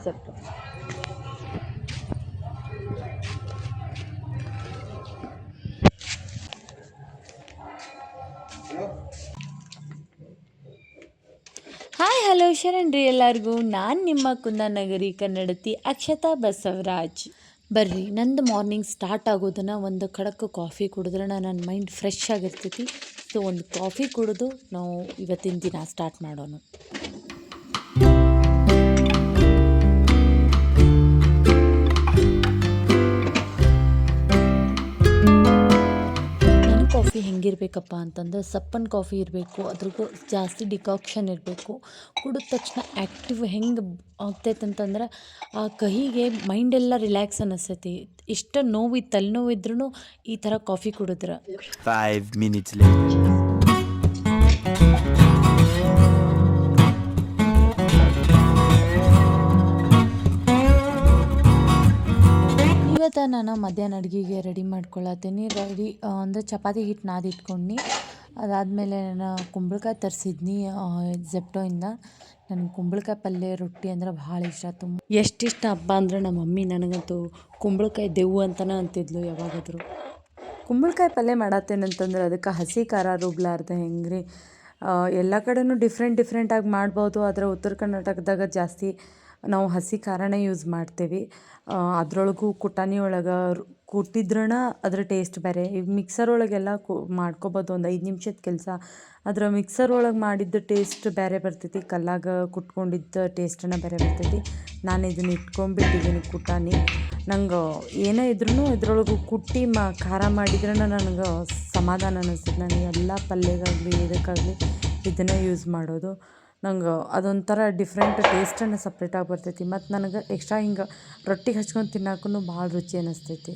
ಸ್ವಲ್ಪ hi hello ಶರಣ್ರಿ ಎಲ್ಲರಿಗೂ. ನಾನು ನಿಮ್ಮ ಕುಂದಾನಗರಿ ಕನ್ನಡತಿ ಅಕ್ಷತಾ ಬಸವರಾಜ್. ಬರ್ರಿ, ನಂದು ಮಾರ್ನಿಂಗ್ ಸ್ಟಾರ್ಟ್ ಆಗೋದನ್ನು ಒಂದು ಖಡಕ್ ಕಾಫಿ ಕುಡಿದ್ರೆ ನನ್ನ ಮೈಂಡ್ ಫ್ರೆಶ್ ಆಗಿರ್ತೈತಿ. ಸೊ ಒಂದು ಕಾಫಿ ಕುಡಿದು ನಾವು ಇವತ್ತಿನ ದಿನ ಸ್ಟಾರ್ಟ್ ಮಾಡೋಣ. ಕಾಫಿ ಹೆಂಗಿರಬೇಕಪ್ಪ ಅಂತಂದ್ರೆ ಸಪ್ಪನ್ ಕಾಫಿ ಇರಬೇಕು, ಅದ್ರಿಗೂ ಜಾಸ್ತಿ ಡಿಕಾಕ್ಷನ್ ಇರಬೇಕು. ಕುಡಿದ ತಕ್ಷಣ ಆ್ಯಕ್ಟಿವ್ ಹೆಂಗೆ ಆಗ್ತೈತೆ ಅಂತಂದ್ರೆ ಆ ಕಹಿಗೆ ಮೈಂಡೆಲ್ಲ ರಿಲ್ಯಾಕ್ಸ್ ಅನ್ನಿಸ್ತೈತಿ. ಎಷ್ಟು ನೋವು ತಲೆನೋವು ಇದ್ರೂ ಈ ಥರ ಕಾಫಿ ಕುಡಿದ್ರೆ 5 minutes later. ಇವತ್ತು ನಾನು ಮಧ್ಯಾಹ್ನ ಅಡುಗೆಗೆ ರೆಡಿ ಮಾಡ್ಕೊಳತ್ತೀನಿ. ಅಂದರೆ ಚಪಾತಿ ಹಿಟ್ಟು ನಾದಿಟ್ಕೊಂಡು, ಅದಾದಮೇಲೆ ನಾನು ಕುಂಬಳಕಾಯಿ ತರಿಸಿದ್ನಿ ಜೆಪ್ಟೋಯಿಂದ. ನನಗೆ ಕುಂಬಳಕಾಯಿ ಪಲ್ಯ ರೊಟ್ಟಿ ಅಂದ್ರೆ ಭಾಳ ಇಷ್ಟ. ಎಷ್ಟಿಷ್ಟ ಹಬ್ಬ ಅಂದ್ರೆ ನಮ್ಮ ಮಮ್ಮಿ ನನಗಂತೂ ಕುಂಬಳಕಾಯಿ ದೆವ್ವ ಅಂತಲೇ ಅಂತಿದ್ಲು ಯಾವಾಗಾದರೂ. ಕುಂಬಳಕಾಯಿ ಪಲ್ಯ ಮಾಡತ್ತೇನಂತಂದ್ರೆ ಅದಕ್ಕೆ ಹಸಿ ಖಾರ ರುಬ್ಲಾರ್ದೆ ಹೆಂಗೆ ರೀ. ಎಲ್ಲ ಕಡೆನೂ ಡಿಫ್ರೆಂಟಾಗಿ ಮಾಡ್ಬೋದು, ಆದರೆ ಉತ್ತರ ಕರ್ನಾಟಕದಾಗ ಜಾಸ್ತಿ ನಾವು ಹಸಿ ಖಾರನೇ ಯೂಸ್ ಮಾಡ್ತೇವೆ. ಅದರೊಳಗೂ ಕುಟಾಣಿ ಒಳಗೆ ಕುಟ್ಟಿದ್ರನ ಅದ್ರ ಟೇಸ್ಟ್ ಬೇರೆ. ಈಗ ಮಿಕ್ಸರ್ ಒಳಗೆಲ್ಲ ಮಾಡ್ಕೊಬೋದು, ಒಂದು 5 ನಿಮಿಷದ ಕೆಲಸ. ಅದ್ರ ಮಿಕ್ಸರ್ ಒಳಗೆ ಮಾಡಿದ್ದ ಟೇಸ್ಟ್ ಬೇರೆ ಬರ್ತೈತಿ, ಕಲ್ಲಾಗ ಕುಟ್ಕೊಂಡಿದ್ದ ಟೇಸ್ಟನ್ನ ಬೇರೆ ಬರ್ತೈತಿ. ನಾನು ಇದನ್ನು ಇಟ್ಕೊಂಡ್ಬಿಟ್ಟಿದ್ದೀನಿ ಕುಟಾಣಿ. ನಂಗೆ ಏನೇ ಇದ್ರೂ ಇದ್ರೊಳಗೆ ಕುಟ್ಟಿ ಖಾರ ಮಾಡಿದ್ರೆ ನನಗೆ ಸಮಾಧಾನ ಅನ್ನಿಸ್ತೈತಿ. ನನಗೆ ಎಲ್ಲ ಪಲ್ಯಗಾಗಲಿ ಇದಕ್ಕಾಗಲಿ ಇದನ್ನೇ ಯೂಸ್ ಮಾಡೋದು. ನಂಗೆ ಅದೊಂಥರ ಡಿಫ್ರೆಂಟ್ ಟೇಸ್ಟನ್ನು ಸಪ್ರೇಟಾಗಿ ಬರ್ತೈತಿ. ಮತ್ತು ನನಗೆ ಎಕ್ಸ್ಟ್ರಾ ಹಿಂಗೆ ರೊಟ್ಟಿಗೆ ಹಚ್ಕೊಂಡು ತಿನ್ನೋಕ್ಕೂ ಭಾಳ ರುಚಿ ಅನ್ನಿಸ್ತೈತಿ.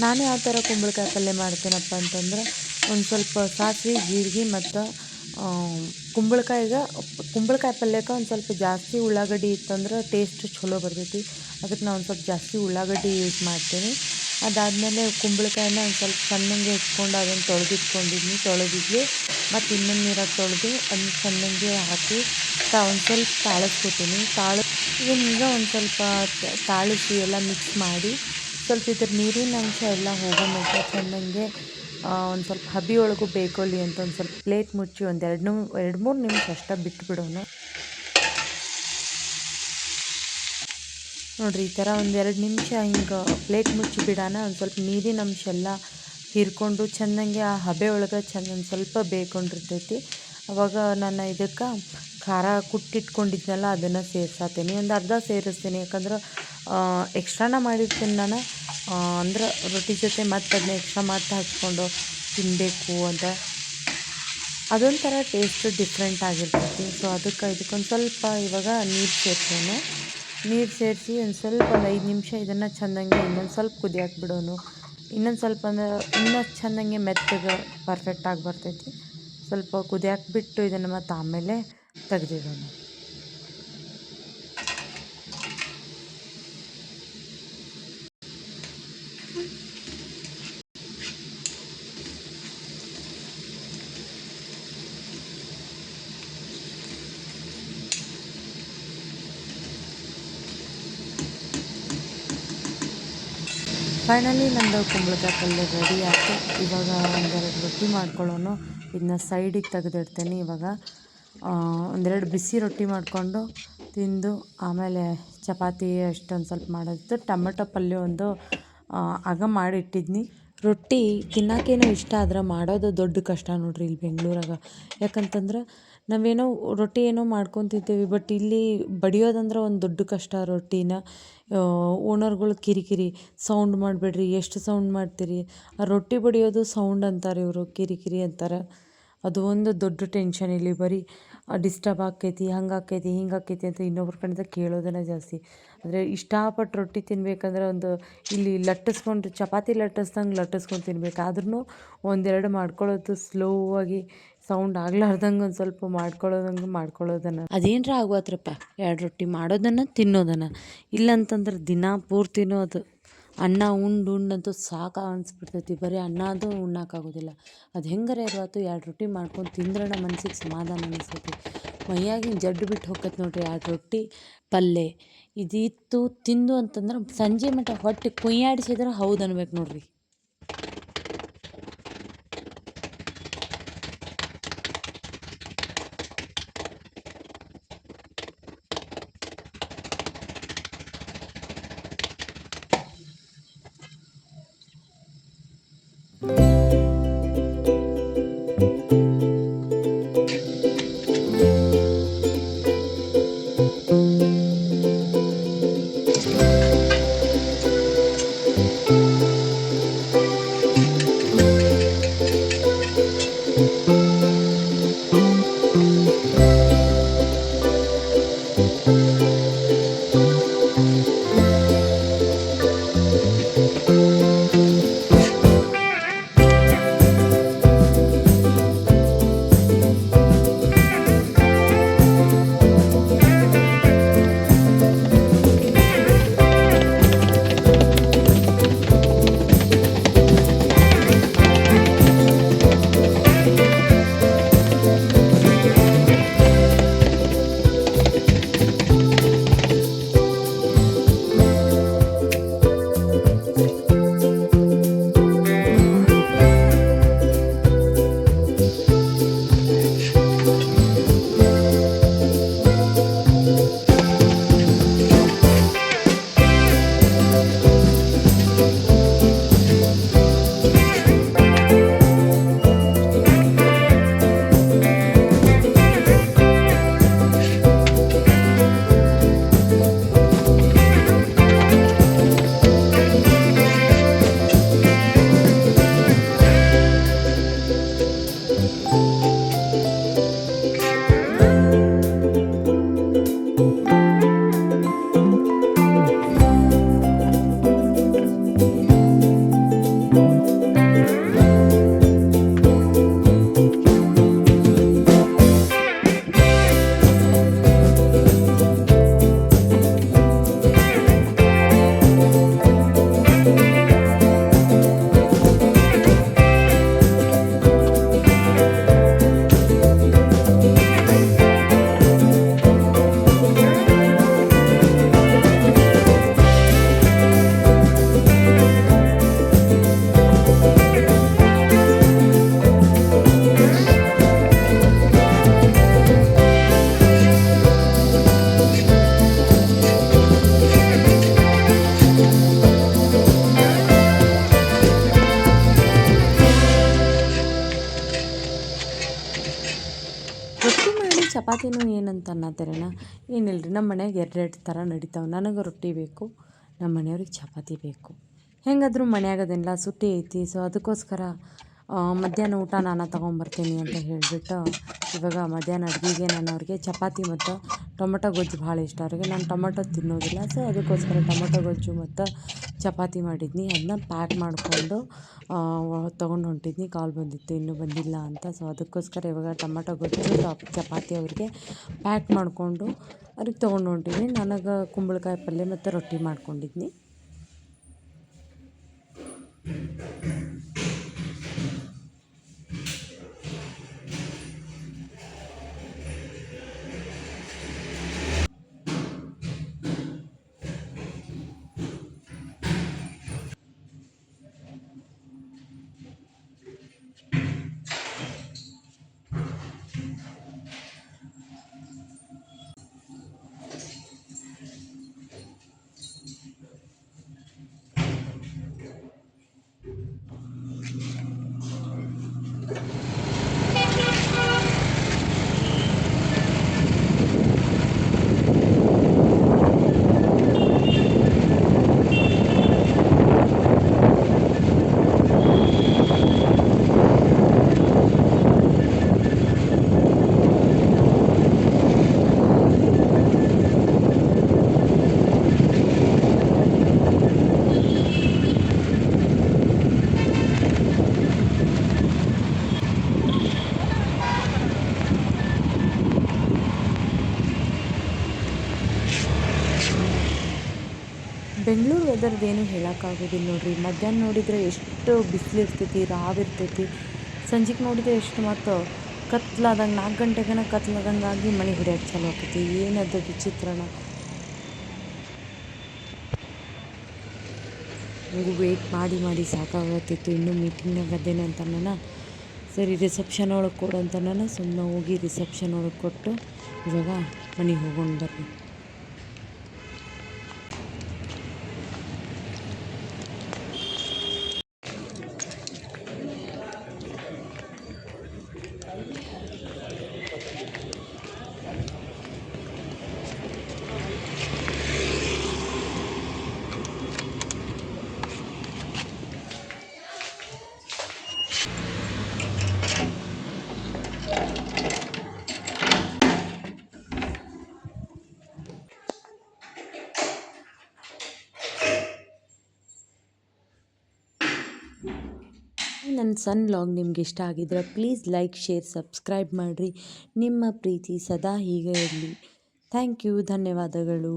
ನಾನು ಯಾವ ಥರ ಕುಂಬಳಕಾಯಿ ಪಲ್ಯ ಮಾಡ್ತೇನಪ್ಪ ಅಂತಂದ್ರೆ, ಒಂದು ಸ್ವಲ್ಪ ಸಾಸಿವೆ ಜೀರಿಗೆ ಮತ್ತು ಕುಂಬಳಕಾಯಿ ಪಲ್ಯಕ್ಕೆ ಒಂದು ಸ್ವಲ್ಪ ಜಾಸ್ತಿ ಉಳ್ಳಾಗಡ್ಡಿ ಇತ್ತಂದ್ರೆ ಟೇಸ್ಟ್ ಚಲೋ ಬರ್ತೈತಿ. ಅದಕ್ಕೆ ನಾನು ಒಂದು ಸ್ವಲ್ಪ ಜಾಸ್ತಿ ಉಳ್ಳಾಗಡ್ಡಿ ಯೂಸ್ ಮಾಡ್ತೀನಿ. ಅದಾದಮೇಲೆ ಕುಂಬಳಕಾಯಿನ ಒಂದು ಸ್ವಲ್ಪ ಸಣ್ಣಂಗೆ ಹೆಚ್ಕೊಂಡು ಅದನ್ನು ತೊಳೆದಿದ್ವಿ. ಮತ್ತು ಇನ್ನೊಂದು ನೀರಾಗಿ ತೊಳೆದು ಅದನ್ನ ಸಣ್ಣಂಗೆ ಹಾಕಿ ಒಂದು ಸ್ವಲ್ಪ ತಾಳಿಸ್ಕೊತೀನಿ. ಇದನ್ನೀಗ ಒಂದು ಸ್ವಲ್ಪ ತಾಳಿಸಿ ಎಲ್ಲ ಮಿಕ್ಸ್ ಮಾಡಿ ಸ್ವಲ್ಪ ಇದ್ರ ನೀರಿನ ಅಂಶ ಎಲ್ಲ ಹೋಗೋ ಮಟ್ಟ ಚೆನ್ನಾಗೆ ಒಂದು ಸ್ವಲ್ಪ ಹಬೆ ಒಳಗೂ ಬೇಕೋಲಿ ಅಂತ ಒಂದು ಸ್ವಲ್ಪ ಪ್ಲೇಟ್ ಮುಚ್ಚಿ ಒಂದು 2-3 ನಿಮಿಷ ಅಷ್ಟೇ ಬಿಟ್ಬಿಡೋಣ. ನೋಡಿರಿ, ಈ ಥರ ಒಂದು 2 ನಿಮಿಷ ಹಿಂಗೆ ಪ್ಲೇಟ್ ಮುಚ್ಚಿ ಬಿಡೋಣ. ಒಂದು ಸ್ವಲ್ಪ ನೀರಿನ ಅಂಶ ಎಲ್ಲ ಹೀರ್ಕೊಂಡು ಚೆನ್ನಾಗೆ ಆ ಹಬೆ ಒಳಗೆ ಒಂದು ಸ್ವಲ್ಪ ಬೇಯ್ಕೊಂಡಿರ್ತೈತಿ. ಅವಾಗ ನಾನು ಇದಕ್ಕೆ ಖಾರ ಕುಟ್ಟಿಟ್ಕೊಂಡಿದ್ನಲ್ಲ ಅದನ್ನು ಸೇರ್ಸಾತೀನಿ. ಒಂದು ಅರ್ಧ ಸೇರಿಸ್ತೀನಿ, ಯಾಕಂದ್ರೆ ಎಕ್ಸ್ಟ್ರಾನ ಮಾಡಿರ್ತೀನಿ ನಾನು. ಅಂದ್ರೆ ರೊಟ್ಟಿ ಜೊತೆ ಮತ್ತು ಅದನ್ನ ಎಕ್ಸ್ಟ್ರಾ ಮತ್ತು ಹಚ್ಕೊಂಡು ತಿನ್ನಬೇಕು ಅಂತ ಅದೊಂಥರ ಟೇಸ್ಟ್ ಡಿಫ್ರೆಂಟ್ ಆಗಿರ್ತೈತಿ. ಸೊ ಇದಕ್ಕೊಂದು ಸ್ವಲ್ಪ ಇವಾಗ ನೀರು ಸೇರಿಸಿ ಒಂದು ಸ್ವಲ್ಪ 5 ನಿಮಿಷ ಇದನ್ನು ಚೆಂದಂಗೆ ಇನ್ನೊಂದು ಸ್ವಲ್ಪ ಕುದಿಯಾಕೆ ಬಿಡೋನು. ಇನ್ನೊಂದು ಸ್ವಲ್ಪ ಇನ್ನೂ ಚೆಂದಂಗೆ ಮೆತ್ತಗೆ ಪರ್ಫೆಕ್ಟಾಗಿ ಬರ್ತೈತಿ. ಸ್ವಲ್ಪ ಕುದಿಯಾಕೆ ಬಿಟ್ಟು ಇದನ್ನು ಮತ್ತು ಆಮೇಲೆ ತೆಗೆದಿಡೋಣ. ಫೈನಲಿ ನಂದು ಕುಂಬಳಕಾಯಿ ಪಲ್ಯ ರೆಡಿ ಆಯ್ತು. ಇವಾಗ 1-2 ರೊಟ್ಟಿ ಮಾಡ್ಕೊಳ್ಳೋಣ. ಇದನ್ನ ಸೈಡಿಗೆ ತೆಗೆದಿಡ್ತೇನೆ. ಇವಾಗ 1-2 ಬಿಸಿ ರೊಟ್ಟಿ ಮಾಡಿಕೊಂಡು ತಿಂದು ಆಮೇಲೆ ಚಪಾತಿ ಅಷ್ಟೊಂದು ಸ್ವಲ್ಪ ಮಾಡೋದು. ಟೊಮೆಟೊ ಪಲ್ಯ ಒಂದು ಆಗ ಮಾಡಿಟ್ಟಿದ್ನಿ. ರೊಟ್ಟಿ ತಿನ್ನೋಕ್ಕೇನೋ ಇಷ್ಟ ಆದ್ರೆ ಮಾಡೋದು ದೊಡ್ಡ ಕಷ್ಟ ನೋಡ್ರಿ ಇಲ್ಲಿ ಬೆಂಗಳೂರಾಗ. ಯಾಕಂತಂದ್ರೆ ನಾವೇನೋ ರೊಟ್ಟಿ ಏನೋ ಮಾಡ್ಕೊತಿದ್ದೇವೆ, ಬಟ್ ಇಲ್ಲಿ ಬಡಿಯೋದಂದ್ರೆ ಒಂದು ದೊಡ್ಡ ಕಷ್ಟ ರೊಟ್ಟಿನ. ಓನರ್ಗಳು ಕಿರಿಕಿರಿ, ಸೌಂಡ್ ಮಾಡಬೇಡ್ರಿ, ಎಷ್ಟು ಸೌಂಡ್ ಮಾಡ್ತೀರಿ, ಆ ರೊಟ್ಟಿ ಬಡಿಯೋದು ಸೌಂಡ್ ಅಂತಾರೆ ಇವರು, ಕಿರಿಕಿರಿ ಅಂತಾರೆ. ಅದು ಒಂದು ದೊಡ್ಡ ಟೆನ್ಷನ್. ಇಲ್ಲಿ ಬರೀ ಡಿಸ್ಟರ್ಬ್ ಆಕ್ಕೈತಿ, ಹಂಗೆ ಆಕ್ಕೈತಿ, ಹಿಂಗೆ ಆಕ್ಕೈತಿ ಅಂತ ಇನ್ನೊಬ್ರ ಕಡೆಯಿಂದ ಕೇಳೋದನ್ನ ಜಾಸ್ತಿ. ಆದರೆ ಇಷ್ಟಪಟ್ಟು ರೊಟ್ಟಿ ತಿನ್ಬೇಕಂದ್ರೆ ಒಂದು ಇಲ್ಲಿ ಲಟ್ಟಿಸ್ಕೊಂಡು ಚಪಾತಿ ಲಟ್ಟಿಸ್ದಂಗೆ ಲಟ್ಟಿಸ್ಕೊಂಡು ತಿನ್ಬೇಕು. ಆದ್ರೂ ಒಂದೆರಡು ಮಾಡ್ಕೊಳ್ಳೋದು ಸ್ಲೋ ಆಗಿ ಸೌಂಡ್ ಆಗ್ಲಾರ್ದಂಗೆ ಒಂದು ಸ್ವಲ್ಪ ಮಾಡ್ಕೊಳ್ಳೋದನ್ನು ಅದೇನರ ಆಗೋತ್ರಪ್ಪ. 2 ರೊಟ್ಟಿ ಮಾಡೋದನ್ನು ತಿನ್ನೋದನ್ನು. ಇಲ್ಲಂತಂದ್ರೆ ದಿನ ಪೂರ್ತಿನೂ ಅದು ಅನ್ನ ಉಂಡಂತೂ ಸಾಕು ಅನಿಸ್ಬಿಡ್ತೈತಿ. ಬರೀ ಅನ್ನ ಅದು ಉಣ್ಣಕ್ಕಾಗೋದಿಲ್ಲ. ಅದು ಹೆಂಗಾರ ಇರುವತ್ತು 2 ರೊಟ್ಟಿ ಮಾಡ್ಕೊಂಡು ತಿಂದ್ರೆ ಮನ್ಸಿಗೆ ಸಮಾಧಾನ ಅನಿಸ್ತೈತಿ. ಮೈಯಾಗಿನ ಜಡ್ಡು ಬಿಟ್ಟು ಹೋಗ್ತೈತೆ ನೋಡ್ರಿ 2 ರೊಟ್ಟಿ ಪಲ್ಯ ಇದಿತ್ತು ತಿಂದು ಅಂತಂದ್ರೆ ಸಂಜೆ ಮಟ್ಟ ಹೊಟ್ಟೆ ಕುಯ್ಯಾಡಿಸಿದ್ರೆ ಹೌದು ಅನ್ಬೇಕು ನೋಡ್ರಿ. ಚಪಾತಿನೂ ಏನಂತ ಅನ್ನತ್ತೀರೇನ? ಏನಿಲ್ಲ ರೀ, ನಮ್ಮ ಮನ್ಯಾಗ 2 ಥರ ನಡಿತಾವೆ. ನನಗೆ ರೊಟ್ಟಿ ಬೇಕು, ನಮ್ಮ ಮನೆಯವ್ರಿಗೆ ಚಪಾತಿ ಬೇಕು. ಹೆಂಗಾದ್ರೂ ಮನ್ಯಾಗ ಅದನ್ನೆಲ್ಲ ಸುಟ್ಟಿ ಐತಿ. ಸೊ ಅದಕ್ಕೋಸ್ಕರ ಮಧ್ಯಾಹ್ನ ಊಟ ನಾನು ತೊಗೊಂಬರ್ತೀನಿ ಅಂತ ಹೇಳಿಬಿಟ್ಟು ಇವಾಗ ಮಧ್ಯಾಹ್ನ ಅಡುಗೆಗೆ ನಾನು ಅವ್ರಿಗೆ ಚಪಾತಿ ಮತ್ತು ಟೊಮೊಟೊ ಗೊಜ್ಜು ಭಾಳ ಇಷ್ಟ ಅವ್ರಿಗೆ. ನಾನು ಟೊಮೊಟೊ ತಿನ್ನೋದಿಲ್ಲ. ಸೊ ಅದಕ್ಕೋಸ್ಕರ ಟೊಮೊಟೊ ಗೊಜ್ಜು ಮತ್ತು ಚಪಾತಿ ಮಾಡಿದ್ನಿ. ಅದನ್ನ ಪ್ಯಾಕ್ ಮಾಡಿಕೊಂಡು ತೊಗೊಂಡು ಹೊಂಟಿದ್ನಿ. ಕಾಲ್ ಬಂದಿತ್ತು, ಇನ್ನೂ ಬಂದಿಲ್ಲ ಅಂತ. ಸೊ ಅದಕ್ಕೋಸ್ಕರ ಇವಾಗ ಟೊಮೊಟೊ ಗೊಜ್ಜು ಚಪಾತಿ ಅವ್ರಿಗೆ ಪ್ಯಾಕ್ ಮಾಡಿಕೊಂಡು ಅವ್ರಿಗೆ ತೊಗೊಂಡು ಹೊಂಟಿದ್ನಿ. ನನಗೆ ಕುಂಬಳಕಾಯಿ ಪಲ್ಯ ಮತ್ತು ರೊಟ್ಟಿ ಮಾಡ್ಕೊಂಡಿದ್ನಿ. ಬೆಂಗಳೂರು ವೆದರ್ದೇನು ಹೇಳೋಕ್ಕಾಗೋದಿಲ್ಲ ನೋಡ್ರಿ. ಮಧ್ಯಾಹ್ನ ನೋಡಿದರೆ ಎಷ್ಟು ಬಿಸಿಲಿರ್ತೈತಿ, ರಾವಿರ್ತೈತಿ. ಸಂಜೆಗೆ ನೋಡಿದರೆ ಎಷ್ಟು ಮತ್ತು ಕತ್ಲಾದಂಗೆ 4 ಗಂಟೆಗನ ಕತ್ಲಾದಂಗೆ ಆಗಿ ಮಳೆ ಹೊಡ್ಯಕ್ಕೆ ಚಾಲು ಆಕೈತಿ. ಏನದು ವಿಚಿತ್ರನ. ನನಗೂ ವೇಟ್ ಮಾಡಿ ಸಾಕಾಗತ್ತಿತ್ತು. ಇನ್ನೂ ಮೀಟಿಂಗ್ನಾಗ ಅದೇನೆ ಅಂತ ನಾನು ಸರಿ ರಿಸೆಪ್ಷನ್ ಒಳಗೆ ಕೊಡು ಅಂತ ನಾನು ಸುಮ್ಮನೆ ಹೋಗಿ ರಿಸೆಪ್ಷನ್ ಒಳಗೆ ಕೊಟ್ಟು ಇವಾಗ ಮನೆಗೆ ಹೋಗೋಣ ಬರ್ರಿ. ನನ್ನ ಸಣ್ಣ ವ್ಲಾಗ್ ನಿಮ್ಗೆ ಇಷ್ಟ ಆಗಿದ್ರೆ ಪ್ಲೀಸ್ ಲೈಕ್, ಶೇರ್, ಸಬ್ಸ್ಕ್ರೈಬ್ ಮಾಡಿರಿ. ನಿಮ್ಮ ಪ್ರೀತಿ ಸದಾ ಹೀಗೆ ಇರಲಿ. Thank you. ಧನ್ಯವಾದಗಳು.